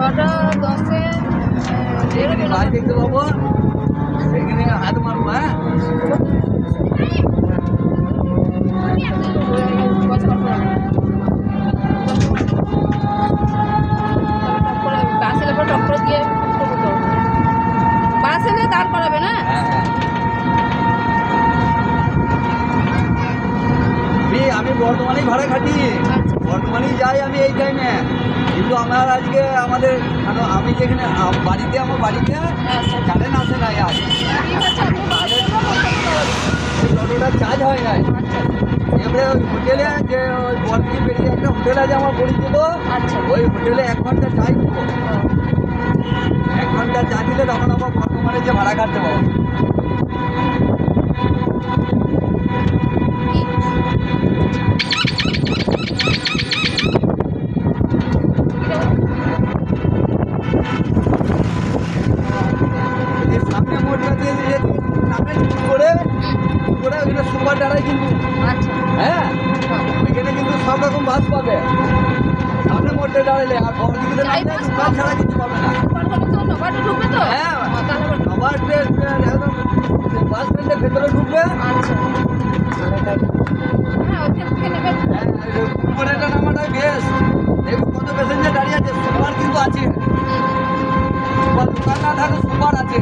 6:10-এ ভাই দেখতে পাবো, সেখানে হাত মারবো। হ্যাঁ, বাস এলে দাঁড় করাবে না? আমি বর্ধমানেই ভাড়া খাটি, বর্ধমানেই যাই আমি এই টাইমে। কিন্তু আমার আজকে আমি যেখানে বাড়িতে, আমার বাড়িতে কারেন্ট আসে নাই আজ। টোটোটা চার্জ হয় নাই। এবারে ওই হোটেলে যে ওই বর্ধমানে বেরিয়ে একটা হোটেল আছে আমার পরিচিত, ওই হোটেলে 1 ঘন্টা চাই দেবো। 1 ঘন্টা চা দিলে তখন আমার বর্ধমানে যে ভাড়া কাটতে পারবো। সামনে মোড়টা দিয়ে নামে করে ওইখানে সুপার ডাড়াই কিন্তু। হ্যাঁ, ওইখানে কিন্তু সব রকম বাস পাবে। সামনে মোড়টা দাঁড়ালে আর দিকে দোকান ছাড়া কিছু পাবে না। হ্যাঁ, নবাবটে একদম বাস স্ট্যান্ডের ভেতরে ঢুকবে। উপরেটা নামাটাই বেশ। দেখুন কত প্যাসেঞ্জার দাঁড়িয়ে আছে। সুপার কিন্তু আছে, দোকান না থাকে, সুপার আছে।